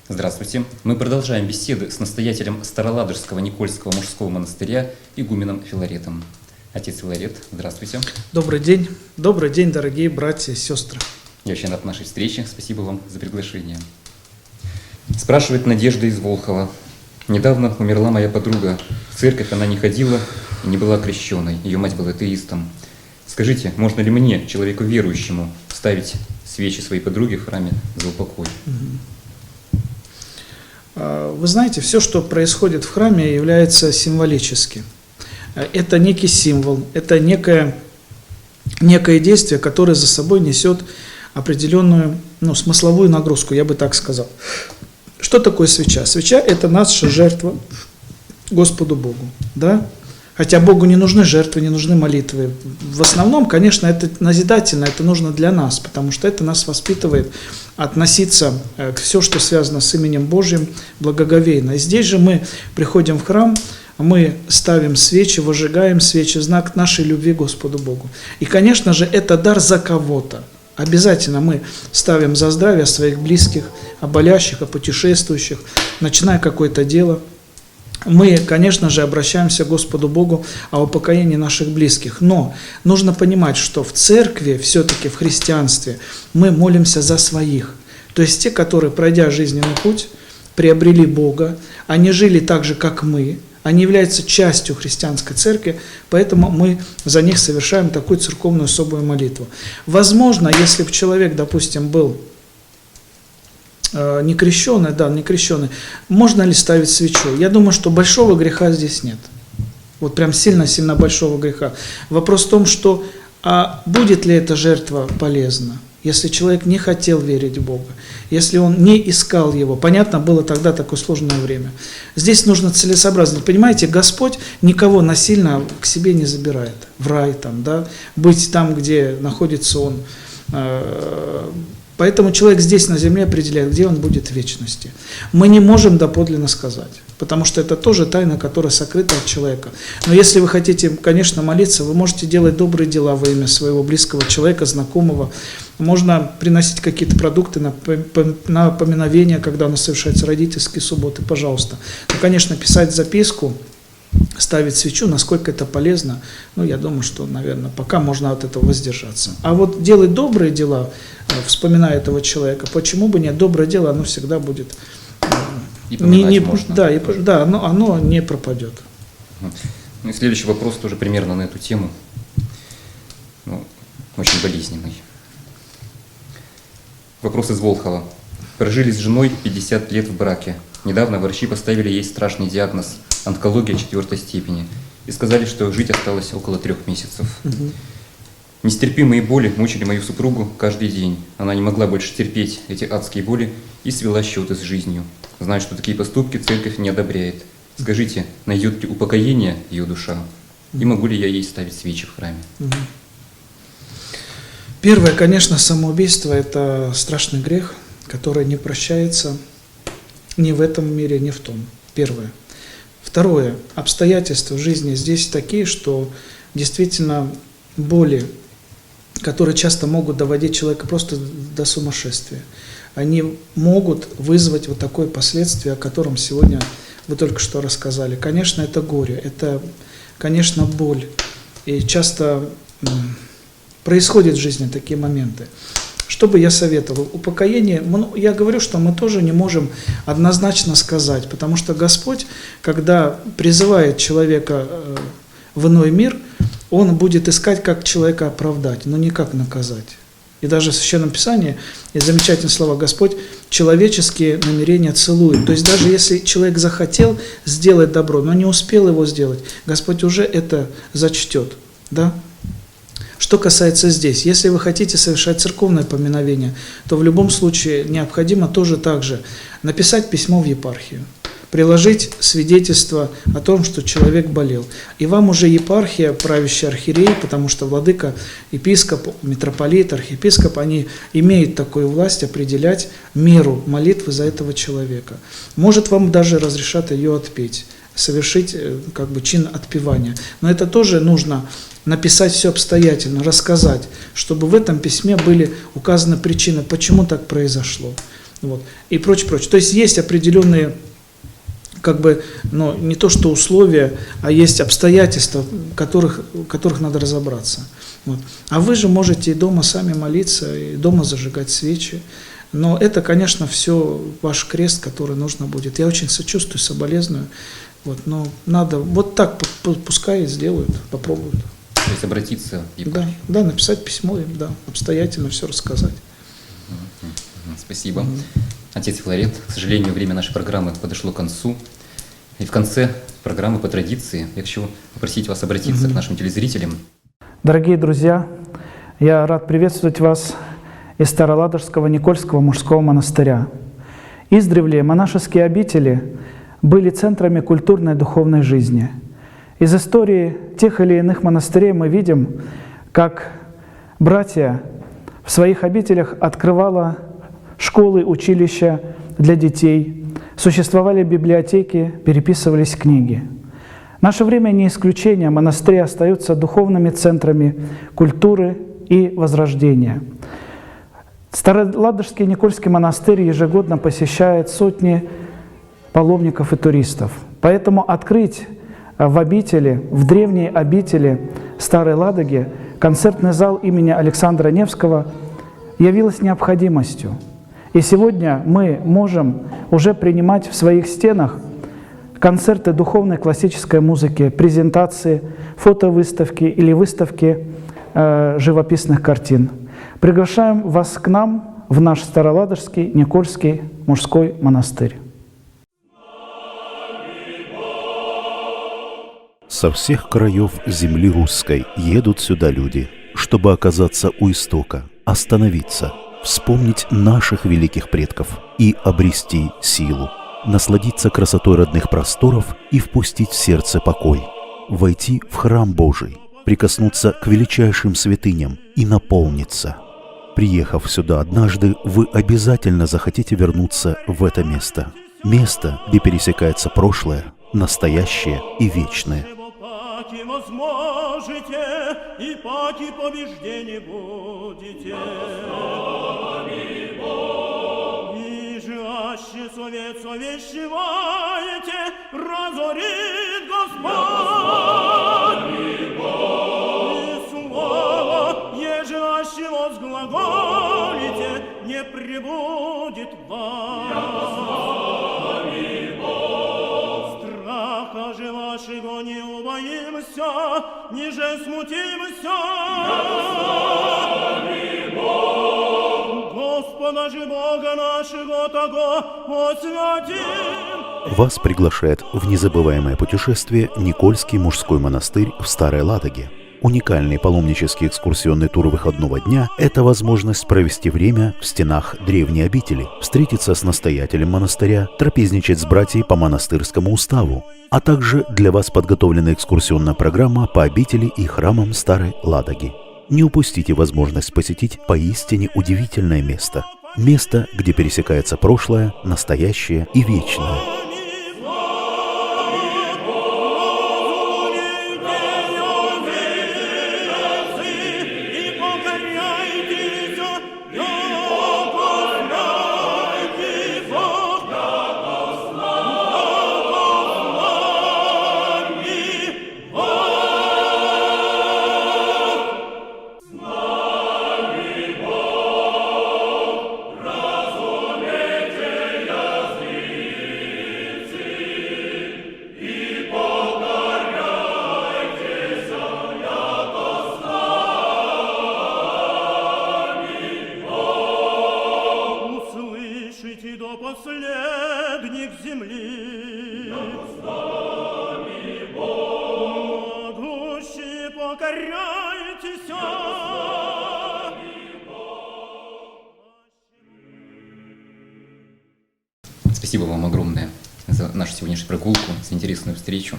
Здравствуйте. Мы продолжаем беседы с настоятелем Староладожского Никольского мужского монастыря игуменом Филаретом. Отец Филарет, здравствуйте. Добрый день, дорогие братья и сестры. Я очень рад нашей встрече. Спасибо вам за приглашение. Спрашивает Надежда из Волхова. Недавно умерла моя подруга. В церковь она не ходила и не была крещеной. Ее мать была атеистом. Скажите, можно ли мне, человеку верующему, ставить свечи своей подруги в храме за упокой? Вы знаете, все, что происходит в храме, является символическим. Это некий символ, это некое действие, которое за собой несет определенную смысловую нагрузку, я бы так сказал. Что такое свеча? Свеча – это наша жертва Господу Богу. Да? Хотя Богу не нужны жертвы, не нужны молитвы. В основном, конечно, это назидательно, это нужно для нас, потому что это нас воспитывает относиться к все, что связано с именем Божьим, благоговейно. И здесь же мы приходим в храм, мы ставим свечи, выжигаем свечи, знак нашей любви к Господу Богу. И, конечно же, это дар за кого-то. Обязательно мы ставим за здравие своих близких, о болящих, о путешествующих, начиная какое-то дело. Мы, конечно же, обращаемся к Господу Богу о упокоении наших близких. Но нужно понимать, что в церкви, все-таки в христианстве, мы молимся за своих. То есть те, которые, пройдя жизненный путь, приобрели Бога, они жили так же, как мы, они являются частью христианской церкви, поэтому мы за них совершаем такую церковную особую молитву. Возможно, если бы человек, допустим, был не крещеный, можно ли ставить свечу? Я думаю, что большого греха здесь нет. Вот прям сильно-сильно большого греха. Вопрос в том, что будет ли эта жертва полезна? Если человек не хотел верить в Бога, если он не искал Его, понятно, было тогда такое сложное время. Здесь нужно целесообразно. Понимаете, Господь никого насильно к себе не забирает, в рай там, да, быть там, где находится Он. Поэтому человек здесь на земле определяет, где он будет в вечности. Мы не можем доподлинно сказать, потому что это тоже тайна, которая сокрыта от человека. Но если вы хотите, конечно, молиться, вы можете делать добрые дела во имя своего близкого человека, знакомого. Можно приносить какие-то продукты на поминовение, когда у нас совершаются родительские субботы, пожалуйста. Ну, конечно, писать записку, ставить свечу, насколько это полезно, я думаю, что, наверное, пока можно от этого воздержаться. А вот делать добрые дела, вспоминая этого человека, почему бы нет? Доброе дело, оно всегда будет... И поминать можно. Да, оно не пропадет. И следующий вопрос тоже примерно на эту тему, очень болезненный. Вопрос из Волхова. Прожили с женой 50 лет в браке. Недавно врачи поставили ей страшный диагноз – онкология 4 степени. И сказали, что жить осталось около 3 месяцев. Нестерпимые боли мучили мою супругу каждый день. Она не могла больше терпеть эти адские боли и свела счеты с жизнью. Знаю, что такие поступки церковь не одобряет. Скажите, найдет ли упокоение ее душа? И могу ли я ей ставить свечи в храме? Первое, конечно, самоубийство – это страшный грех, который не прощается ни в этом мире, ни в том. Первое. Второе. Обстоятельства в жизни здесь такие, что действительно боли, которые часто могут доводить человека просто до сумасшествия, они могут вызвать вот такое последствие, о котором сегодня вы только что рассказали. Конечно, это горе, это, конечно, боль. И часто происходят в жизни такие моменты. Что бы я советовал? Упокоение, я говорю, что мы тоже не можем однозначно сказать, потому что Господь, когда призывает человека в иной мир, Он будет искать, как человека оправдать, но не как наказать. И даже в Священном Писании есть замечательные слова: Господь человеческие намерения целует. То есть даже если человек захотел сделать добро, но не успел его сделать, Господь уже это зачтет. Да? Что касается здесь, если вы хотите совершать церковное поминовение, то в любом случае необходимо тоже так же написать письмо в епархию, приложить свидетельство о том, что человек болел. И вам уже епархия, правящий архиерей, потому что владыка, епископ, митрополит, архиепископ, они имеют такую власть определять меру молитвы за этого человека. Может, вам даже разрешат ее отпеть, совершить чин отпевания. Но это тоже нужно написать все обстоятельно, рассказать, чтобы в этом письме были указаны причины, почему так произошло. Вот, и прочее, прочее. То есть есть определенные, как бы, ну, не то что условия, а есть обстоятельства, в которых надо разобраться. Вот. А вы же можете и дома сами молиться, и дома зажигать свечи. Но это, конечно, все ваш крест, который нужно будет. Я очень сочувствую, соболезную. Вот, но надо, вот так пускай сделают, попробуют. То есть обратиться и... Да, написать письмо им, да, обстоятельно все рассказать. Спасибо. Отец Филарет, к сожалению, время нашей программы подошло к концу. И в конце программы по традиции я хочу попросить вас обратиться к нашим телезрителям. Дорогие друзья, я рад приветствовать вас из Староладожского Никольского мужского монастыря. Издревле монашеские обители были центрами культурной и духовной жизни. Из истории тех или иных монастырей мы видим, как братья в своих обителях открывали школы, училища для детей, существовали библиотеки, переписывались книги. Наше время не исключение, монастыри остаются духовными центрами культуры и возрождения. Староладожский Никольский монастырь ежегодно посещает сотни паломников и туристов. Поэтому открыть в обители, в древней обители Старой Ладоги концертный зал имени Александра Невского явилось необходимостью. И сегодня мы можем уже принимать в своих стенах концерты духовной классической музыки, презентации, фотовыставки или выставки живописных картин. Приглашаем вас к нам в наш Староладожский Никольский мужской монастырь. Со всех краев земли русской едут сюда люди, чтобы оказаться у истока, остановиться, вспомнить наших великих предков и обрести силу, насладиться красотой родных просторов и впустить в сердце покой, войти в храм Божий, прикоснуться к величайшим святыням и наполниться. Приехав сюда однажды, вы обязательно захотите вернуться в это место. Место, где пересекается прошлое, настоящее и вечное. Паки возможете, и паки побеждение будете. И жаще совет совещеваете, разорит Господь. И слово, ежеаще возглаголите, не пребудет вас. Же вашего не убоимся, ниже смутимся. Господа же Бога нашего того освятим. Вас приглашает в незабываемое путешествие Никольский мужской монастырь в Старой Ладоге. Уникальный паломнический экскурсионный тур выходного дня – это возможность провести время в стенах древней обители, встретиться с настоятелем монастыря, трапезничать с братьями по монастырскому уставу, а также для вас подготовлена экскурсионная программа по обители и храмам Старой Ладоги. Не упустите возможность посетить поистине удивительное место. Место, где пересекается прошлое, настоящее и вечное. Последних земли, могущие покоряйтесь. Спасибо вам огромное за нашу сегодняшнюю прогулку, за интересную встречу.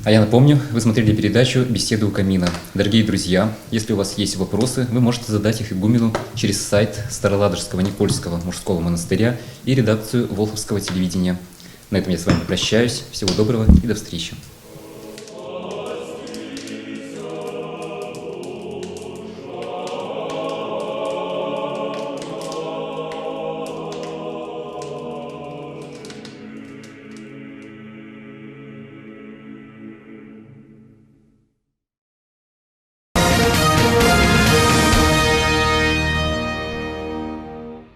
А я напомню, вы смотрели передачу «Беседы у камина». Дорогие друзья, если у вас есть вопросы, вы можете задать их игумену через сайт Староладожского Никольского мужского монастыря и редакцию Волховского телевидения. На этом я с вами прощаюсь. Всего доброго и до встречи.